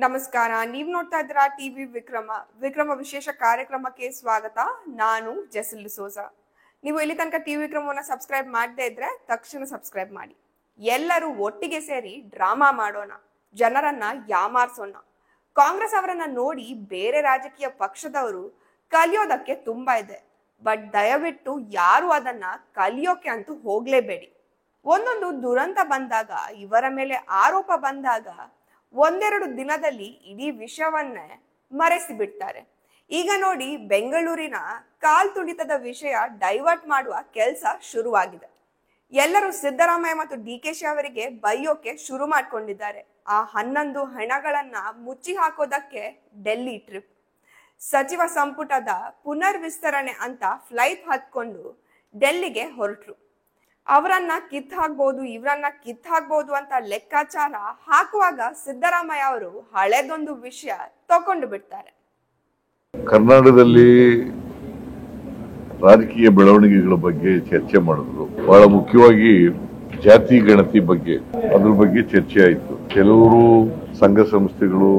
ನಮಸ್ಕಾರ. ನೀವು ನೋಡ್ತಾ ಇದ್ದೀರಾ ಟಿವಿ ವಿಕ್ರಮ ವಿಶೇಷ ಕಾರ್ಯಕ್ರಮಕ್ಕೆ ಸ್ವಾಗತ. ನಾನು ಜೆಸಿಲ್ ಡಿಸೋಜ. ನೀವು ಇಲ್ಲಿ ತನಕ ಟಿವಿ ವಿಕ್ರಮವನ್ನ ಸಬ್ಸ್ಕ್ರೈಬ್ ಮಾಡದೇ ಇದ್ರೆ ತಕ್ಷಣ ಸಬ್ಸ್ಕ್ರೈಬ್ ಮಾಡಿ. ಎಲ್ಲರೂ ಒಟ್ಟಿಗೆ ಸೇರಿ ಡ್ರಾಮಾ ಮಾಡೋಣ, ಜನರನ್ನ ಯಾಮಾರ್ಸೋಣ. ಕಾಂಗ್ರೆಸ್ ಅವರನ್ನ ನೋಡಿ ಬೇರೆ ರಾಜಕೀಯ ಪಕ್ಷದವರು ಕಲಿಯೋದಕ್ಕೆ ತುಂಬಾ ಇದೆ. ಬಟ್ ದಯವಿಟ್ಟು ಯಾರು ಅದನ್ನ ಕಲಿಯೋಕೆ ಅಂತೂ ಹೋಗ್ಲೇಬೇಡಿ. ಒಂದೊಂದು ದುರಂತ ಬಂದಾಗ, ಇವರ ಮೇಲೆ ಆರೋಪ ಬಂದಾಗ ಒಂದೆರಡು ದಿನದಲ್ಲಿ ಇಡೀ ವಿಷಯವನ್ನೇ ಮರೆಸಿ ಬಿಡ್ತಾರೆ. ಈಗ ನೋಡಿ, ಬೆಂಗಳೂರಿನ ಕಾಲ್ ತುಳಿತದ ವಿಷಯ ಡೈವರ್ಟ್ ಮಾಡುವ ಕೆಲಸ ಶುರುವಾಗಿದೆ. ಎಲ್ಲರೂ ಸಿದ್ದರಾಮಯ್ಯ ಮತ್ತು ಡಿಕೆಶಿ ಅವರಿಗೆ ಬೈಯೋಕೆ ಶುರು ಮಾಡ್ಕೊಂಡಿದ್ದಾರೆ. ಆ 11 ಹಣಗಳನ್ನ ಮುಚ್ಚಿ ಹಾಕೋದಕ್ಕೆ ಡೆಲ್ಲಿ ಟ್ರಿಪ್, ಸಚಿವ ಸಂಪುಟದ ಪುನರ್ ವಿಸ್ತರಣೆ ಅಂತ ಫ್ಲೈಟ್ ಹತ್ಕೊಂಡು ಡೆಲ್ಲಿಗೆ ಹೊರಟ್ರು. ಅವರನ್ನ ಕಿತ್ ಹಾಕ್ಬೋದು, ಇವರನ್ನ ಕಿತ್ ಹಾಕ್ಬೋದು ಅಂತ ಲೆಕ್ಕಾಚಾರ ಹಾಕುವಾಗ ಸಿದ್ದರಾಮಯ್ಯ ಅವರು ಹಳೆದೊಂದು ವಿಷಯ ತಗೊಂಡು ಬಿಡ್ತಾರೆ. ಕರ್ನಾಟಕದಲ್ಲಿ ರಾಜಕೀಯ ಬೆಳವಣಿಗೆಗಳ ಬಗ್ಗೆ ಚರ್ಚೆ ಮಾಡಿದ್ರು. ಬಹಳ ಮುಖ್ಯವಾಗಿ ಜಾತಿ ಗಣತಿ ಬಗ್ಗೆ, ಅದ್ರ ಬಗ್ಗೆ ಚರ್ಚೆ ಆಯಿತು. ಕೆಲವರು ಸಂಘ ಸಂಸ್ಥೆಗಳು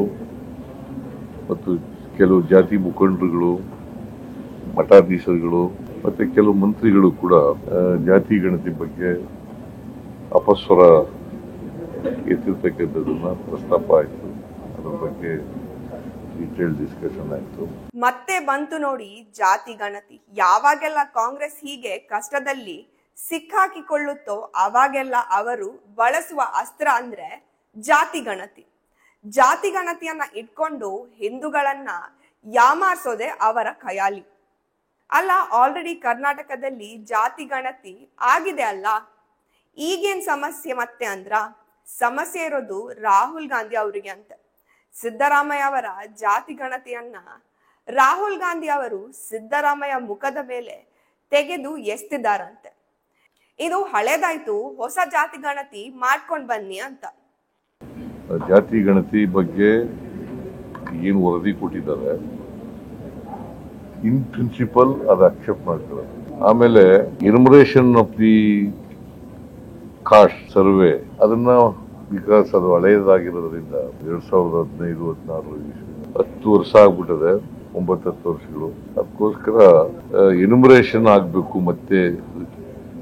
ಮತ್ತು ಕೆಲವು ಜಾತಿ ಮುಖಂಡರುಗಳು, ಮಠಾಧೀಶರುಗಳು ಮತ್ತೆ ಕೆಲವು ಮಂತ್ರಿಗಳು ಕೂಡ ಜಾತಿ ಗಣತಿ ಬಗ್ಗೆ ಅಪಸ್ವರ ಎತ್ತಿರ್ತಕ್ಕಂಥದ್ದನ್ನ ಪ್ರಸ್ತಾಪ ಆಯಿತು. ಅದ್ರ ಬಗ್ಗೆ ಡೀಟೇಲ್ ಡಿಸ್ಕಷನ್ ಆಯಿತು. ಮತ್ತೆ ಬಂತು ನೋಡಿ ಜಾತಿ ಗಣತಿ. ಯಾವಾಗೆಲ್ಲ ಕಾಂಗ್ರೆಸ್ ಹೀಗೆ ಕಷ್ಟದಲ್ಲಿ ಸಿಕ್ಕಾಕಿಕೊಳ್ಳುತ್ತೋ ಅವಾಗೆಲ್ಲ ಅವರು ಬಳಸುವ ಅಸ್ತ್ರ ಅಂದ್ರೆ ಜಾತಿ ಗಣತಿ. ಜಾತಿ ಗಣತಿಯನ್ನ ಇಟ್ಕೊಂಡು ಹಿಂದೂಗಳನ್ನ ಯಾಮಾರ್ಸೋದೆ ಅವರ ಖಯಾಲಿ. ಅಲ್ಲ, ಆಲ್ರೆಡಿ ಕರ್ನಾಟಕದಲ್ಲಿ ಜಾತಿ ಗಣತಿ ಆಗಿದೆ ಅಲ್ಲ, ಈಗೇನ್ ಸಮಸ್ಯೆ ಮತ್ತೆ ಅಂದ್ರ? ಸಮಸ್ಯೆ ಇರೋದು ರಾಹುಲ್ ಗಾಂಧಿ ಅವರಿಗೆ ಅಂತ. ಸಿದ್ದರಾಮಯ್ಯ ಅವರ ಜಾತಿ ಗಣತಿಯನ್ನ ರಾಹುಲ್ ಗಾಂಧಿ ಅವರು ಸಿದ್ದರಾಮಯ್ಯ ಮುಖದ ಮೇಲೆ ತೆಗೆದು ಎಸ್ತಿದ್ದಾರಂತೆ. ಇದು ಹಳೇದಾಯ್ತು, ಹೊಸ ಜಾತಿ ಗಣತಿ ಮಾಡ್ಕೊಂಡ್ ಬನ್ನಿ ಅಂತ. ಜಾತಿ ಗಣತಿ ಬಗ್ಗೆ ಏನು ವರದಿ ಕೊಟ್ಟಿದ್ದಾರೆ, ಇನ್ ಪ್ರಿನ್ಸಿಪಲ್ ಅದು ಅಕ್ಸೆಪ್ಟ್ ಮಾಡ್ತಾರೆ. ಆಮೇಲೆ enumeration of the cost survey, ಅದನ್ನ ಬಿಕಾಸ್ ಅದು ಹಳೆಯದಾಗಿರೋದ್ರಿಂದ 2015-16 10 ವರ್ಷ ಆಗ್ಬಿಟ್ಟದೆ, 9-10 ವರ್ಷಗಳು. ಅದಕ್ಕೋಸ್ಕರ ಎನ್ಯುಮರೇಷನ್ ಆಗ್ಬೇಕು ಮತ್ತೆ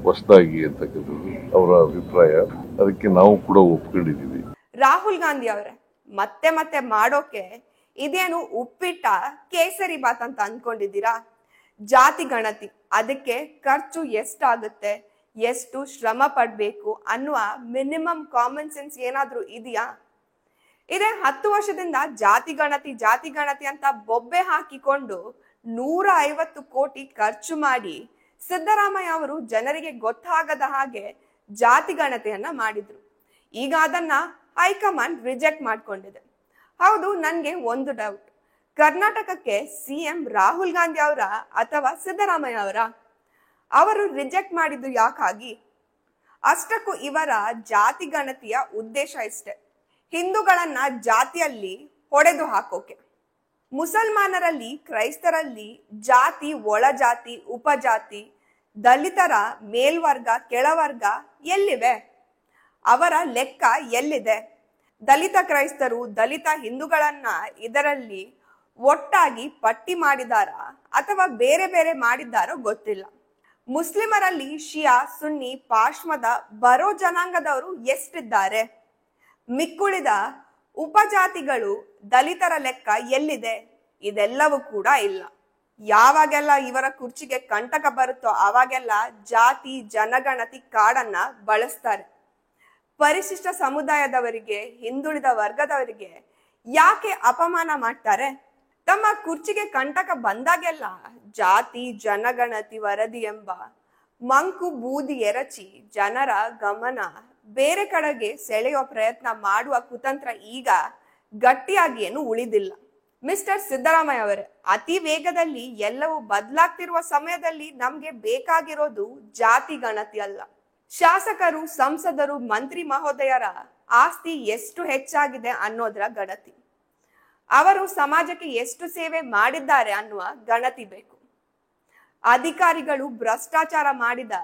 ಹೊಸದಾಗಿ ಅಂತಕ್ಕಂಥದ್ದು ಅವರ ಅಭಿಪ್ರಾಯ. ಅದಕ್ಕೆ ನಾವು ಕೂಡ ಒಪ್ಕೊಂಡಿದ್ದೀವಿ. ರಾಹುಲ್ ಗಾಂಧಿ ಅವರೇ, ಮತ್ತೆ ಮತ್ತೆ ಮಾಡೋಕೆ ಇದೇನು ಉಪ್ಪಿಟ್ಟ ಕೇಸರಿ ಬಾತ್ ಅಂತ ಅನ್ಕೊಂಡಿದ್ದೀರಾ? ಜಾತಿ ಗಣತಿ, ಅದಕ್ಕೆ ಖರ್ಚು ಎಷ್ಟಾಗುತ್ತೆ, ಎಷ್ಟು ಶ್ರಮ ಪಡ್ಬೇಕು ಅನ್ನುವ ಮಿನಿಮಮ್ ಕಾಮನ್ ಸೆನ್ಸ್ ಏನಾದ್ರೂ ಇದೆಯಾ? ಇದೇ 10 ವರ್ಷದಿಂದ ಜಾತಿ ಗಣತಿ ಅಂತ ಬೊಬ್ಬೆ ಹಾಕಿಕೊಂಡು 150 ಕೋಟಿ ಖರ್ಚು ಮಾಡಿ ಸಿದ್ದರಾಮಯ್ಯ ಅವರು ಜನರಿಗೆ ಗೊತ್ತಾಗದ ಹಾಗೆ ಜಾತಿ ಗಣತಿಯನ್ನ ಮಾಡಿದ್ರು. ಈಗ ಅದನ್ನ ಹೈಕಮಾಂಡ್ ರಿಜೆಕ್ಟ್ ಮಾಡ್ಕೊಂಡಿದೆ. ಹೌದು, ನನ್ಗೆ ಒಂದು ಡೌಟ್, ಕರ್ನಾಟಕಕ್ಕೆ ಸಿಎಂ ರಾಹುಲ್ ಗಾಂಧಿ ಅವರ ಅಥವಾ ಸಿದ್ದರಾಮಯ್ಯ ಅವರ? ಅವರು ರಿಜೆಕ್ಟ್ ಮಾಡಿದ್ದು ಯಾಕಾಗಿ? ಅಷ್ಟಕ್ಕೂ ಇವರ ಜಾತಿ ಗಣತಿಯ ಉದ್ದೇಶ ಇಷ್ಟೇ, ಹಿಂದೂಗಳನ್ನ ಜಾತಿಯಲ್ಲಿ ಹೊಡೆದು ಹಾಕೋಕೆ. ಮುಸಲ್ಮಾನರಲ್ಲಿ, ಕ್ರೈಸ್ತರಲ್ಲಿ ಜಾತಿ, ಒಳಜಾತಿ, ಉಪಜಾತಿ, ದಲಿತರ ಮೇಲ್ವರ್ಗ, ಕೆಳವರ್ಗ ಎಲ್ಲಿವೆ? ಅವರ ಲೆಕ್ಕ ಎಲ್ಲಿದೆ? ದಲಿತ ಕ್ರೈಸ್ತರು, ದಲಿತ ಹಿಂದೂಗಳನ್ನ ಇದರಲ್ಲಿ ಒಟ್ಟಾಗಿ ಪಟ್ಟಿ ಮಾಡಿದಾರ ಅಥವಾ ಬೇರೆ ಬೇರೆ ಮಾಡಿದ್ದಾರೋ ಗೊತ್ತಿಲ್ಲ. ಮುಸ್ಲಿಮರಲ್ಲಿ ಶಿಯಾ, ಸುನ್ನಿ, ಪಾಶ್ಮದ, ಬರೋ ಜನಾಂಗದವರು ಎಷ್ಟಿದ್ದಾರೆ? ಮಿಕ್ಕುಳಿದ ಉಪಜಾತಿಗಳು, ದಲಿತರ ಲೆಕ್ಕ ಎಲ್ಲಿದೆ? ಇದೆಲ್ಲವೂ ಕೂಡ ಇಲ್ಲ. ಯಾವಾಗೆಲ್ಲ ಇವರ ಕುರ್ಚಿಗೆ ಕಂಟಕ ಬರುತ್ತೋ ಆವಾಗೆಲ್ಲ ಜಾತಿ ಜನಗಣತಿ ಕಾರ್ಡನ್ನ ಬಳಸ್ತಾರೆ. ಪರಿಶಿಷ್ಟ ಸಮುದಾಯದವರಿಗೆ, ಹಿಂದುಳಿದ ವರ್ಗದವರಿಗೆ ಯಾಕೆ ಅಪಮಾನ ಮಾಡ್ತಾರೆ? ತಮ್ಮ ಕುರ್ಚಿಗೆ ಕಂಟಕ ಬಂದಾಗೆಲ್ಲ ಜಾತಿ ಜನಗಣತಿ ವರದಿ ಎಂಬ ಮಂಕು ಬೂದಿ ಎರಚಿ ಜನರ ಗಮನ ಬೇರೆ ಕಡೆಗೆ ಸೆಳೆಯುವ ಪ್ರಯತ್ನ ಮಾಡುವ ಕುತಂತ್ರ ಈಗ ಗಟ್ಟಿಯಾಗಿ ಏನು ಉಳಿದಿಲ್ಲ. ಮಿಸ್ಟರ್ ಸಿದ್ದರಾಮಯ್ಯ ಅವರೇ, ಅತಿ ವೇಗದಲ್ಲಿ ಎಲ್ಲವೂ ಬದಲಾಗ್ತಿರುವ ಸಮಯದಲ್ಲಿ ನಮ್ಗೆ ಬೇಕಾಗಿರೋದು ಜಾತಿ ಗಣತಿ ಅಲ್ಲ, ಶಾಸಕರು, ಸಂಸದರು, ಮಂತ್ರಿ ಮಹೋದಯರ ಆಸ್ತಿ ಎಷ್ಟು ಹೆಚ್ಚಾಗಿದೆ ಅನ್ನೋದ್ರ ಗಣತಿ. ಅವರು ಸಮಾಜಕ್ಕೆ ಎಷ್ಟು ಸೇವೆ ಮಾಡಿದ್ದಾರೆ ಅನ್ನುವ ಗಣತಿ ಬೇಕು. ಅಧಿಕಾರಿಗಳು ಭ್ರಷ್ಟಾಚಾರ ಮಾಡಿದ,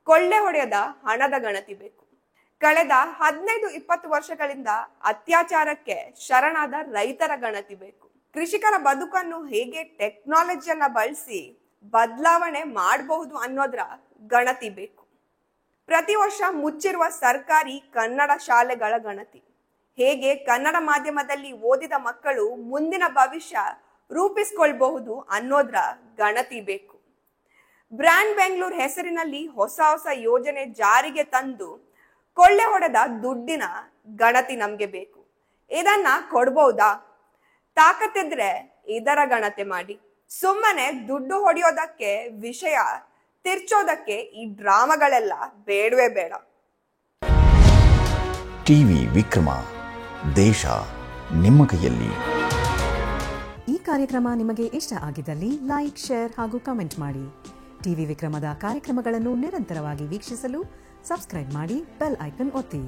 ಕೊಳ್ಳೆ ಹೊಡೆಯದ ಹಣದ ಗಣತಿ ಬೇಕು. ಕಳೆದ 15-20 ವರ್ಷಗಳಿಂದ ಅತ್ಯಾಚಾರಕ್ಕೆ ಶರಣಾದ ರೈತರ ಗಣತಿ ಬೇಕು. ಕೃಷಿಕರ ಬದುಕನ್ನು ಹೇಗೆ ಟೆಕ್ನಾಲಜಿಯನ್ನ ಬಳಸಿ ಬದಲಾವಣೆ ಮಾಡಬಹುದು ಅನ್ನೋದ್ರ ಗಣತಿ ಬೇಕು. ಪ್ರತಿ ವರ್ಷ ಮುಚ್ಚಿರುವ ಸರ್ಕಾರಿ ಕನ್ನಡ ಶಾಲೆಗಳ ಗಣತಿ, ಹೇಗೆ ಕನ್ನಡ ಮಾಧ್ಯಮದಲ್ಲಿ ಓದಿದ ಮಕ್ಕಳು ಮುಂದಿನ ಭವಿಷ್ಯ ರೂಪಿಸಿಕೊಳ್ಬಹುದು ಅನ್ನೋದ್ರ ಗಣತಿ ಬೇಕು. ಬ್ರ್ಯಾಂಡ್ ಬೆಂಗಳೂರು ಹೆಸರಿನಲ್ಲಿ ಹೊಸ ಯೋಜನೆ ಜಾರಿಗೆ ತಂದು ಕೊಳ್ಳೆ ಹೊಡೆದ ದುಡ್ಡಿನ ಗಣತಿ ನಮ್ಗೆ ಬೇಕು. ಇದನ್ನ ಕೊಡ್ಬಹುದಾ? ತಾಕತ್ತಿದ್ರೆ ಇದರ ಗಣತಿ ಮಾಡಿ. ಸುಮ್ಮನೆ ದುಡ್ಡು ಹೊಡೆಯೋದಕ್ಕೆ, ವಿಷಯ ತಿರ್ಚೋದಕ್ಕೆ ಈ ಡ್ರಾಮಾಗಳೆಲ್ಲ ಬೇಡವೇ ಬೇಡ. ಟಿವಿ ವಿಕ್ರಮ, ದೇಶ ನಿಮ್ಮ ಕೈಯಲ್ಲಿ. ಈ ಕಾರ್ಯಕ್ರಮ ನಿಮಗೆ ಇಷ್ಟ ಆಗಿದ್ದಲ್ಲಿ ಲೈಕ್, ಶೇರ್ ಹಾಗೂ ಕಮೆಂಟ್ ಮಾಡಿ. ಟಿವಿ ವಿಕ್ರಮದ ಕಾರ್ಯಕ್ರಮಗಳನ್ನು ನಿರಂತರವಾಗಿ ವೀಕ್ಷಿಸಲು ಸಬ್ಸ್ಕ್ರೈಬ್ ಮಾಡಿ, ಬೆಲ್ ಐಕನ್ ಒತ್ತಿ.